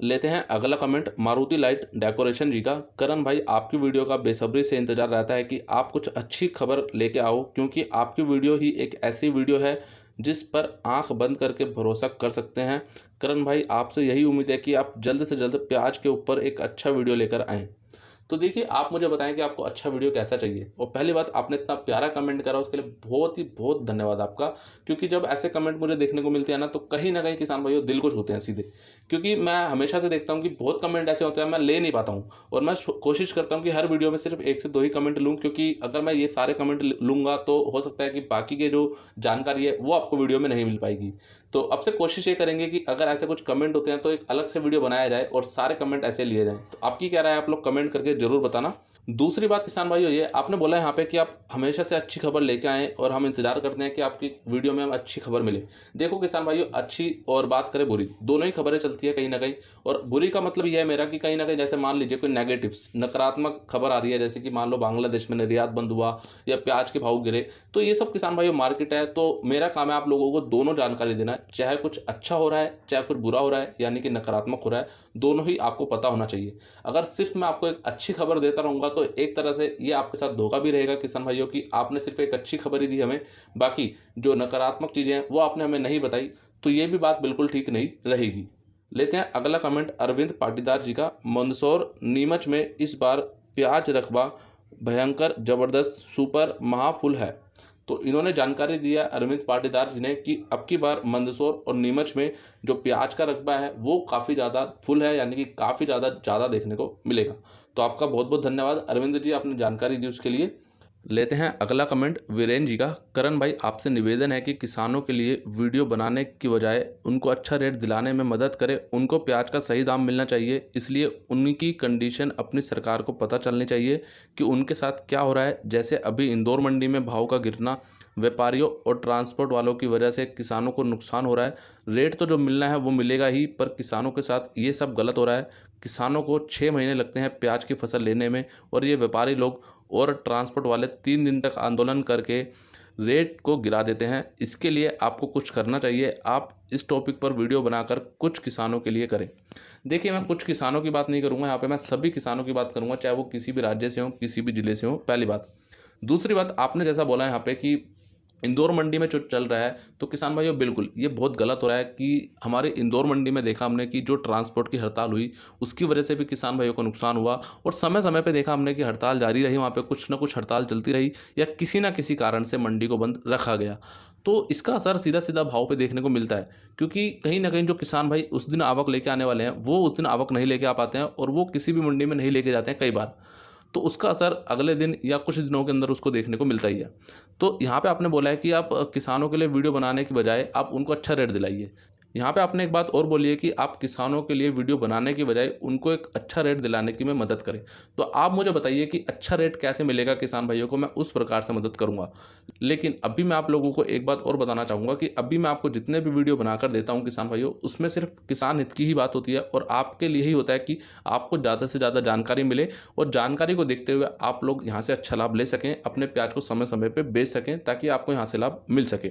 लेते हैं अगला कमेंट मारुति लाइट डेकोरेशन जी का। करण भाई, आपकी वीडियो का बेसब्री से इंतजार रहता है कि आप कुछ अच्छी खबर लेके आओ, क्योंकि आपकी वीडियो ही एक ऐसी वीडियो है जिस पर आंख बंद करके भरोसा कर सकते हैं। करण भाई, आपसे यही उम्मीद है कि आप जल्द से जल्द प्याज के ऊपर एक अच्छा वीडियो लेकर आएँ। तो देखिए, आप मुझे बताएं कि आपको अच्छा वीडियो कैसा चाहिए। और पहली बात, आपने इतना प्यारा कमेंट करा उसके लिए बहुत ही बहुत धन्यवाद आपका, क्योंकि जब ऐसे कमेंट मुझे देखने को मिलते हैं ना, तो कहीं ना कहीं किसान भाइयों दिल को छूते हैं सीधे। क्योंकि मैं हमेशा से देखता हूँ कि बहुत कमेंट ऐसे होते हैं मैं ले नहीं पाता हूँ, और मैं कोशिश करता हूँ कि हर वीडियो में सिर्फ 1 से 2 ही कमेंट लूँ, क्योंकि अगर मैं ये सारे कमेंट लूँगा तो हो सकता है कि बाकी के जो जानकारी है वो आपको वीडियो में नहीं मिल पाएगी। तो अब से कोशिश ये करेंगे कि अगर ऐसे कुछ कमेंट होते हैं तो एक अलग से वीडियो बनाया जाए और सारे कमेंट ऐसे लिए जाएं। तो आपकी क्या राय है, आप लोग कमेंट करके जरूर बताना। दूसरी बात किसान भाइयों, ये आपने बोला यहाँ पे कि आप हमेशा से अच्छी खबर लेके आएँ और हम इंतजार करते हैं कि आपकी वीडियो में हम अच्छी खबर मिले। देखो किसान भाइयों, अच्छी और बात करें बुरी, दोनों ही खबरें चलती है कहीं ना कहीं। और बुरी का मतलब यह है मेरा कि कहीं ना कहीं जैसे मान लीजिए कोई नेगेटिव नकारात्मक खबर आ रही है, जैसे कि मान लो बांग्लादेश में निर्यात बंद हुआ या प्याज के भाव गिरे, तो ये सब किसान भाइयों मार्केट है। तो मेरा काम है आप लोगों को दोनों जानकारी देना, चाहे कुछ अच्छा हो रहा है चाहे कुछ बुरा हो रहा है, यानी कि नकारात्मक हो रहा है, दोनों ही आपको पता होना चाहिए। अगर सिर्फ मैं आपको एक अच्छी खबर देता रहूँगा तो एक तरह से ये आपके साथ धोखा भी रहेगा किसान भाइयों की, आपने सिर्फ एक अच्छी खबर ही दी हमें, बाकी जो नकारात्मक चीज़ें हैं वो आपने हमें नहीं बताई, तो ये भी बात बिल्कुल ठीक नहीं रहेगी। लेते हैं अगला कमेंट अरविंद पाटीदार जी का। मंदसौर नीमच में इस बार प्याज रकबा भयंकर जबरदस्त सुपर महाफुल है। तो इन्होंने जानकारी दिया अरविंद पाटीदार जी ने कि अब की बार मंदसौर और नीमच में जो प्याज का रकबा है वो काफ़ी ज़्यादा फुल है, यानी कि काफ़ी ज़्यादा देखने को मिलेगा। तो आपका बहुत बहुत धन्यवाद अरविंद जी, आपने जानकारी दी उसके लिए। लेते हैं अगला कमेंट वीरेन जी का। करण भाई, आपसे निवेदन है कि किसानों के लिए वीडियो बनाने की बजाय उनको अच्छा रेट दिलाने में मदद करें। उनको प्याज का सही दाम मिलना चाहिए, इसलिए उनकी कंडीशन अपनी सरकार को पता चलनी चाहिए कि उनके साथ क्या हो रहा है। जैसे अभी इंदौर मंडी में भाव का गिरना, व्यापारियों और ट्रांसपोर्ट वालों की वजह से किसानों को नुकसान हो रहा है। रेट तो जो मिलना है वो मिलेगा ही, पर किसानों के साथ ये सब गलत हो रहा है। किसानों को 6 महीने लगते हैं प्याज की फसल लेने में, और ये व्यापारी लोग और ट्रांसपोर्ट वाले 3 दिन तक आंदोलन करके रेट को गिरा देते हैं। इसके लिए आपको कुछ करना चाहिए, आप इस टॉपिक पर वीडियो बनाकर कुछ किसानों के लिए करें। देखिए, मैं कुछ किसानों की बात नहीं करूंगा यहाँ पे, मैं सभी किसानों की बात करूंगा, चाहे वो किसी भी राज्य से हो, किसी भी ज़िले से हो, पहली बात। दूसरी बात, आपने जैसा बोला यहाँ पे कि इंदौर मंडी में जो चल रहा है, तो किसान भाइयों बिल्कुल ये बहुत गलत हो रहा है कि हमारे इंदौर मंडी में देखा हमने कि जो ट्रांसपोर्ट की हड़ताल हुई उसकी वजह से भी किसान भाइयों को नुकसान हुआ, और समय समय पे देखा हमने कि हड़ताल जारी रही, वहाँ पे कुछ ना कुछ हड़ताल चलती रही, या किसी ना किसी कारण से मंडी को बंद रखा गया। तो इसका असर सीधा सीधा भाव पे देखने को मिलता है, क्योंकि कहीं ना कहीं जो किसान भाई उस दिन आवक लेके आने वाले हैं वो उस दिन आवक नहीं लेके आ पाते हैं, और वो किसी भी मंडी में नहीं लेके जाते हैं कई बार, तो उसका असर अगले दिन या कुछ दिनों के अंदर उसको देखने को मिलता ही है। तो यहाँ पे आपने बोला है कि आप किसानों के लिए वीडियो बनाने की बजाय आप उनको अच्छा रेट दिलाइए। यहाँ पे आपने एक बात और बोली है कि आप किसानों के लिए वीडियो बनाने की बजाय उनको एक अच्छा रेट दिलाने की मैं मदद करें। तो आप मुझे बताइए कि अच्छा रेट कैसे मिलेगा किसान भाइयों को, मैं उस प्रकार से मदद करूँगा। लेकिन अभी मैं आप लोगों को एक बात और बताना चाहूँगा कि अभी मैं आपको जितने भी वीडियो बनाकर देता हूँ किसान भाइयों, उसमें सिर्फ किसान हित की ही बात होती है और आपके लिए ही होता है कि आपको ज़्यादा से ज़्यादा जानकारी मिले और जानकारी को देखते हुए आप लोग यहाँ से अच्छा लाभ ले सकें, अपने प्याज को समय समय पे बेच सकें ताकि आपको यहाँ से लाभ मिल सके।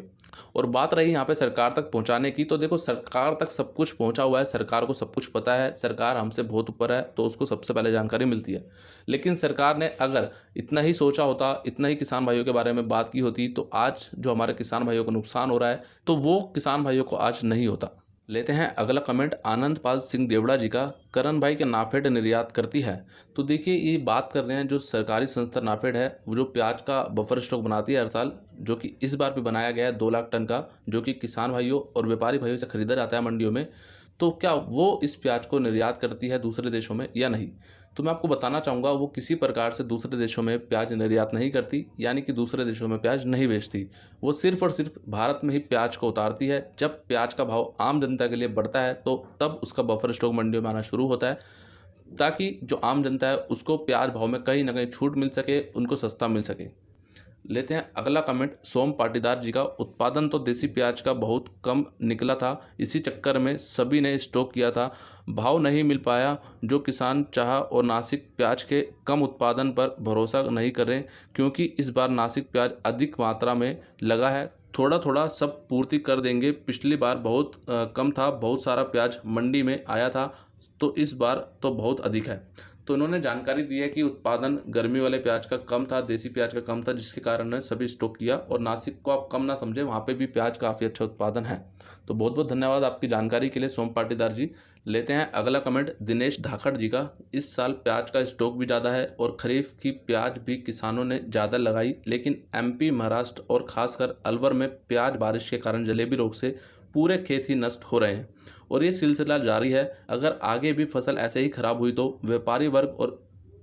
और बात रही यहाँ पे सरकार तक पहुँचाने की, तो देखो सरकार तक सब कुछ पहुँचा हुआ है, सरकार को सब कुछ पता है, सरकार हमसे बहुत ऊपर है, तो उसको सबसे पहले जानकारी मिलती है। लेकिन सरकार ने अगर इतना ही सोचा होता, इतना ही किसान भाइयों के बारे में बात की होती, तो आज जो हमारे किसान भाइयों को नुकसान हो रहा है, तो वो किसान भाइयों को आज नहीं होता। लेते हैं अगला कमेंट आनंदपाल सिंह देवड़ा जी का। करण भाई के नाफेड निर्यात करती है। तो देखिए ये बात कर रहे हैं जो सरकारी संस्था नाफेड है, वो जो प्याज का बफर स्टॉक बनाती है हर साल, जो कि इस बार भी बनाया गया है 2 लाख टन का, जो कि किसान भाइयों और व्यापारी भाइयों से खरीदा जाता है मंडियों में। तो क्या वो इस प्याज को निर्यात करती है दूसरे देशों में या नहीं? तो मैं आपको बताना चाहूँगा वो किसी प्रकार से दूसरे देशों में प्याज निर्यात नहीं करती, यानी कि दूसरे देशों में प्याज नहीं बेचती। वो सिर्फ़ और सिर्फ भारत में ही प्याज को उतारती है। जब प्याज का भाव आम जनता के लिए बढ़ता है तो तब उसका बफर स्टॉक मंडियों में आना शुरू होता है, ताकि जो आम जनता है उसको प्याज भाव में कहीं न कहीं छूट मिल सके, उनको सस्ता मिल सके। लेते हैं अगला कमेंट सोम पाटीदार जी का। उत्पादन तो देसी प्याज का बहुत कम निकला था, इसी चक्कर में सभी ने स्टॉक किया था, भाव नहीं मिल पाया जो किसान चाहा और नासिक प्याज के कम उत्पादन पर भरोसा नहीं कर रहे, क्योंकि इस बार नासिक प्याज अधिक मात्रा में लगा है, थोड़ा थोड़ा सब पूर्ति कर देंगे। पिछली बार बहुत कम था, बहुत सारा प्याज मंडी में आया था, तो इस बार तो बहुत अधिक है। तो इन्होंने जानकारी दी है कि उत्पादन गर्मी वाले प्याज का कम था, देसी प्याज का कम था, जिसके कारण ने सभी स्टॉक किया। और नासिक को आप कम ना समझें, वहाँ पे भी प्याज काफ़ी अच्छा उत्पादन है। तो बहुत बहुत धन्यवाद आपकी जानकारी के लिए सोम पाटीदार जी। लेते हैं अगला कमेंट दिनेश धाकड़ जी का। इस साल प्याज का स्टॉक भी ज़्यादा है और खरीफ की प्याज भी किसानों ने ज़्यादा लगाई, लेकिन एमपी, महाराष्ट्र और खासकर अलवर में प्याज बारिश के कारण जलेबी रोग से पूरे खेत ही नष्ट हो रहे हैं और ये सिलसिला जारी है। अगर आगे भी फसल ऐसे ही खराब हुई तो व्यापारी वर्ग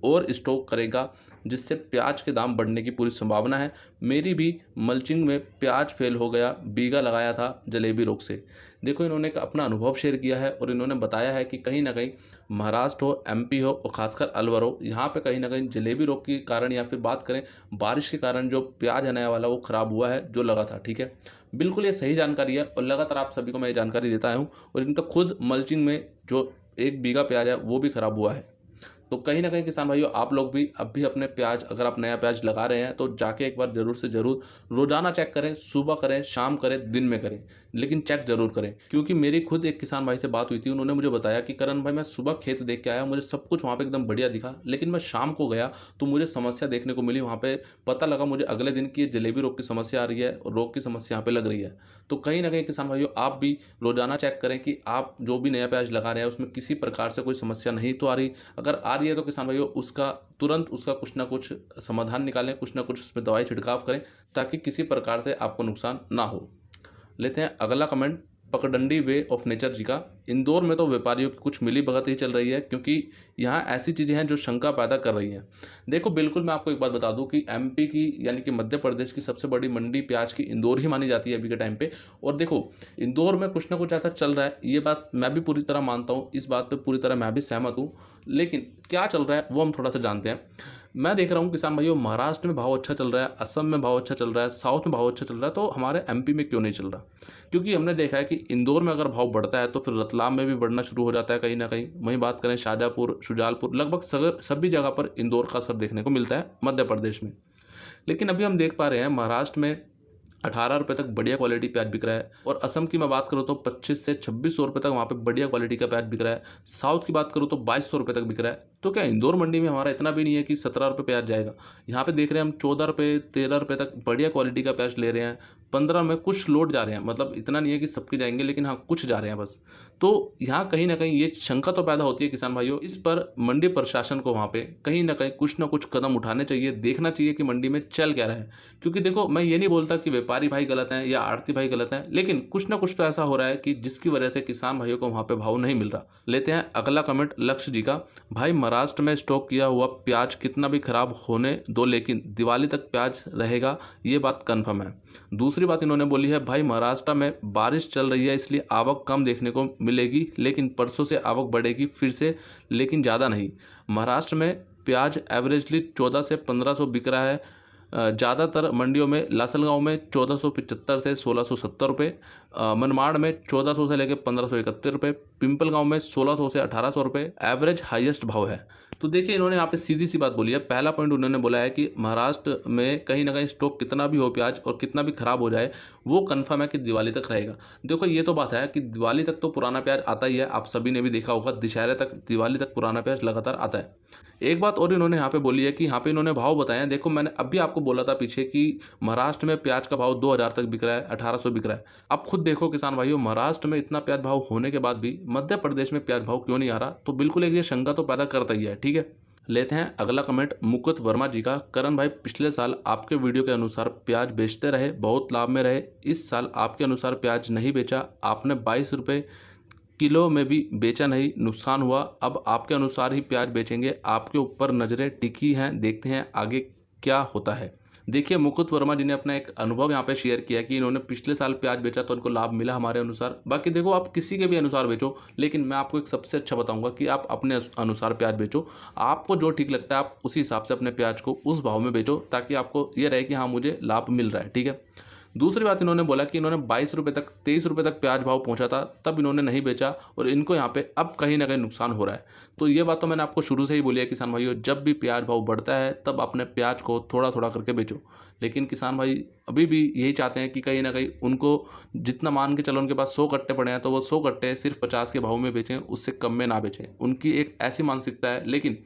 और स्टॉक करेगा, जिससे प्याज के दाम बढ़ने की पूरी संभावना है। मेरी भी मल्चिंग में प्याज फेल हो गया, बीघा लगाया था जलेबी रोग से। देखो इन्होंने अपना अनुभव शेयर किया है और इन्होंने बताया है कि कहीं ना कहीं महाराष्ट्र हो, एमपी हो और खासकर अलवर हो, यहाँ पे कहीं ना कहीं जलेबी रोग के कारण या फिर बात करें बारिश के कारण जो प्याज आने वाला वो ख़राब हुआ है, जो लगा था। ठीक है, बिल्कुल ये सही जानकारी है और लगातार आप सभी को मैं ये जानकारी देता हूँ। और इनका खुद मल्चिंग में जो 1 बीघा प्याज है वो भी ख़राब हुआ है। तो कहीं ना कहीं किसान भाइयों आप लोग भी अब भी अपने प्याज, अगर आप नया प्याज लगा रहे हैं तो जाके एक बार ज़रूर से ज़रूर रोज़ाना चेक करें, सुबह करें, शाम करें, दिन में करें, लेकिन चेक ज़रूर करें। क्योंकि मेरी खुद एक किसान भाई से बात हुई थी, उन्होंने मुझे बताया कि करण भाई मैं सुबह खेत देख के आया, मुझे सब कुछ वहाँ पे एकदम बढ़िया दिखा, लेकिन मैं शाम को गया तो मुझे समस्या देखने को मिली। वहाँ पे पता लगा मुझे अगले दिन की जलेबी रोग की समस्या आ रही है और रोग की समस्या यहाँ पे लग रही है। तो कहीं ना कहीं किसान भाइयों आप भी रोज़ाना चेक करें कि आप जो भी नया प्याज लगा रहे हैं उसमें किसी प्रकार से कोई समस्या नहीं तो आ रही। अगर आ रही है तो किसान भाइयों उसका तुरंत उसका कुछ ना कुछ समाधान निकालें, कुछ ना कुछ उसमें दवाई छिड़काव करें, ताकि किसी प्रकार से आपको नुकसान ना हो। लेते हैं अगला कमेंट पकडंडी वे ऑफ नेचर जी का। इंदौर में तो व्यापारियों की कुछ मिली भगत ही चल रही है, क्योंकि यहाँ ऐसी चीज़ें हैं जो शंका पैदा कर रही हैं। देखो बिल्कुल मैं आपको एक बात बता दूं कि एमपी की यानी कि मध्य प्रदेश की सबसे बड़ी मंडी प्याज की इंदौर ही मानी जाती है अभी के टाइम पे। और देखो इंदौर में कुछ ना कुछ ऐसा चल रहा है, ये बात मैं भी पूरी तरह मानता हूँ, इस बात पर पूरी तरह मैं भी सहमत हूँ। लेकिन क्या चल रहा है वो हम थोड़ा सा जानते हैं। मैं देख रहा हूँ किसान भाइयों महाराष्ट्र में भाव अच्छा चल रहा है, असम में भाव अच्छा चल रहा है, साउथ में भाव अच्छा चल रहा है, तो हमारे एमपी में क्यों नहीं चल रहा? क्योंकि हमने देखा है कि इंदौर में अगर भाव बढ़ता है तो फिर रतलाम में भी बढ़ना शुरू हो जाता है कहीं ना कहीं। वहीं बात करें शाजापुर, शुजालपुर, लगभग सभी जगह पर इंदौर का असर देखने को मिलता है मध्य प्रदेश में। लेकिन अभी हम देख पा रहे हैं महाराष्ट्र में 18 रुपये तक बढ़िया क्वालिटी प्याज बिक रहा है और असम की मैं बात करूँ तो 25 से 2600 रुपये तक वहाँ पे बढ़िया क्वालिटी का प्याज बिक रहा है। साउथ की बात करूँ तो 2200 रुपये तक बिक रहा है। तो क्या इंदौर मंडी में हमारा इतना भी नहीं है कि 17 रुपये प्याज जाएगा? यहाँ पे देख रहे हैं हम 14 रुपये 13 रुपये तक बढ़िया क्वालिटी का प्याज ले रहे हैं। 15 में कुछ लोड जा रहे हैं, मतलब इतना नहीं है कि सबके जाएंगे, लेकिन हाँ कुछ जा रहे हैं बस। तो यहाँ कहीं ना कहीं ये शंका तो पैदा होती है किसान भाइयों, इस पर मंडी प्रशासन को वहाँ पे कहीं ना कुछ कदम उठाने चाहिए, देखना चाहिए कि मंडी में चल क्या रहा है। क्योंकि देखो मैं ये नहीं बोलता कि व्यापारी भाई गलत हैं या आड़ती भाई गलत हैं, लेकिन कुछ ना कुछ तो ऐसा हो रहा है कि जिसकी वजह से किसान भाइयों को वहाँ पे भाव नहीं मिल रहा। लेते हैं अगला कमेंट लक्ष्य जी का। भाई महाराष्ट्र में स्टॉक किया हुआ प्याज कितना भी खराब होने दो, लेकिन दिवाली तक प्याज रहेगा, ये बात कन्फर्म है। दूसरी दूसरी बात इन्होंने बोली है, भाई महाराष्ट्र में बारिश चल रही है इसलिए आवक कम देखने को मिलेगी, लेकिन परसों से आवक बढ़ेगी फिर से, लेकिन ज़्यादा नहीं। महाराष्ट्र में प्याज एवरेजली 1400 से 1500 बिक रहा है। ज़्यादातर मंडियों में लासलगांव में 1475 से 1670 रुपये, मनमाड़ में 1400 से लेकर 1531 रुपये, पिंपलगांव में 1600 से 1800 रुपये एवरेज हाईएस्ट भाव है। तो देखिए इन्होंने यहाँ पे सीधी सी बात बोली है। पहला पॉइंट उन्होंने बोला है कि महाराष्ट्र में कहीं ना कहीं स्टॉक कितना भी हो प्याज और कितना भी खराब हो जाए वो कन्फर्म है कि दिवाली तक रहेगा। देखो ये तो बात है कि दिवाली तक तो पुराना प्याज आता ही है, आप सभी ने भी देखा होगा, दशहरे तक दिवाली तक पुराना प्याज लगातार आता है। एक बात और इन्होंने यहाँ पे बोली है कि यहाँ पे इन्होंने भाव बताए हैं। देखो मैंने अभी आपको बोला था पीछे कि महाराष्ट्र में प्याज का भाव 2000 तक बिक रहा है, 1800 बिक रहा है। अब खुद देखो किसान भाइयों, महाराष्ट्र में इतना प्याज भाव होने के बाद भी मध्य प्रदेश में प्याज भाव क्यों नहीं आ रहा? तो बिल्कुल एक ये शंका तो पैदा करता ही है। ठीक है, लेते हैं अगला कमेंट मुकुट वर्मा जी का। करण भाई, पिछले साल आपके वीडियो के अनुसार प्याज बेचते रहे, बहुत लाभ में रहे। इस साल आपके अनुसार प्याज नहीं बेचा, आपने 22 रुपये किलो में भी बेचा नहीं, नुकसान हुआ। अब आपके अनुसार ही प्याज बेचेंगे, आपके ऊपर नज़रें टिकी हैं, देखते हैं आगे क्या होता है। देखिए मुकुट वर्मा जी ने अपना एक अनुभव यहाँ पे शेयर किया कि इन्होंने पिछले साल प्याज बेचा तो उनको लाभ मिला हमारे अनुसार। बाकी देखो आप किसी के भी अनुसार बेचो, लेकिन मैं आपको एक सबसे अच्छा बताऊंगा कि आप अपने अनुसार प्याज बेचो। आपको जो ठीक लगता है आप उसी हिसाब से अपने प्याज को उस भाव में बेचो, ताकि आपको ये रहे कि हाँ मुझे लाभ मिल रहा है। ठीक है, दूसरी बात इन्होंने बोला कि इन्होंने 22 रुपये तक 23 रुपये तक प्याज भाव पहुंचा था, तब इन्होंने नहीं बेचा और इनको यहाँ पे अब कहीं ना कहीं नुकसान हो रहा है। तो ये बात तो मैंने आपको शुरू से ही बोली है किसान भाइयों, जब भी प्याज भाव बढ़ता है तब अपने प्याज को थोड़ा थोड़ा करके बेचो। लेकिन किसान भाई अभी भी यही चाहते हैं कि कहीं ना कहीं उनको जितना मान के चलो उनके पास 100 कट्टे पड़े हैं तो वो 100 कट्टे सिर्फ 50 के भाव में बेचें, उससे कम में ना बेचें। उनकी एक ऐसी मानसिकता है, लेकिन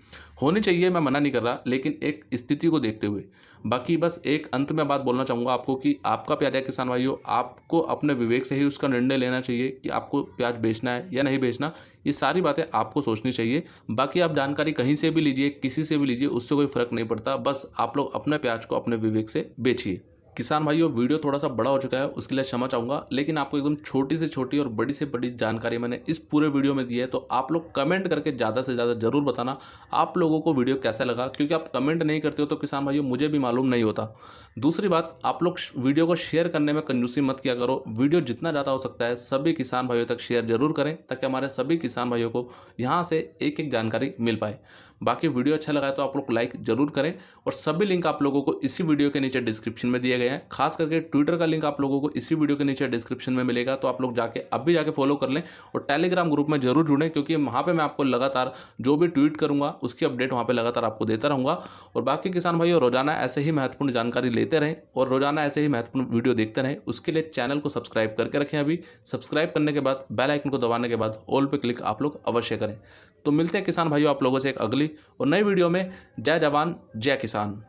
होनी चाहिए, मैं मना नहीं कर रहा, लेकिन एक स्थिति को देखते हुए। बाकी बस एक अंत में बात बोलना चाहूँगा आपको कि आपका प्याज है किसान भाइयों, आपको अपने विवेक से ही उसका निर्णय लेना चाहिए कि आपको प्याज बेचना है या नहीं बेचना। ये सारी बातें आपको सोचनी चाहिए। बाकी आप जानकारी कहीं से भी लीजिए, किसी से भी लीजिए, उससे कोई फ़र्क नहीं पड़ता। बस आप लोग अपने प्याज को अपने विवेक से बेचिए। किसान भाइयों वीडियो थोड़ा सा बड़ा हो चुका है, उसके लिए क्षमा चाहूँगा, लेकिन आपको एकदम छोटी से छोटी और बड़ी से बड़ी जानकारी मैंने इस पूरे वीडियो में दी है। तो आप लोग कमेंट करके ज़्यादा से ज़्यादा ज़रूर बताना आप लोगों को वीडियो कैसा लगा, क्योंकि आप कमेंट नहीं करते हो तो किसान भाइयों मुझे भी मालूम नहीं होता। दूसरी बात, आप लोग वीडियो को शेयर करने में कंजूसी मत किया करो। वीडियो जितना ज़्यादा हो सकता है सभी किसान भाइयों तक शेयर जरूर करें, ताकि हमारे सभी किसान भाइयों को यहाँ से एक एक जानकारी मिल पाए। बाकी वीडियो अच्छा लगा है तो आप लोग लाइक जरूर करें, और सभी लिंक आप लोगों को इसी वीडियो के नीचे डिस्क्रिप्शन में दिए गए हैं। खास करके ट्विटर का लिंक आप लोगों को इसी वीडियो के नीचे डिस्क्रिप्शन में मिलेगा, तो आप लोग जाके अभी जाके फॉलो कर लें और टेलीग्राम ग्रुप में जरूर जुड़ें, क्योंकि वहाँ पे मैं आपको लगातार जो भी ट्वीट करूँगा उसकी अपडेट वहाँ पे लगातार आपको देता रहूँगा। और बाकी किसान भाइयों रोजाना ऐसे ही महत्वपूर्ण जानकारी लेते रहें और रोजाना ऐसे ही महत्वपूर्ण वीडियो देखते रहें। उसके लिए चैनल को सब्सक्राइब करके रखें। अभी सब्सक्राइब करने के बाद बेल आइकन को दबाने के बाद ऑल पे क्लिक आप लोग अवश्य करें। तो मिलते हैं किसान भाइयों आप लोगों से एक अगली और नई वीडियो में। जय जवान जय किसान।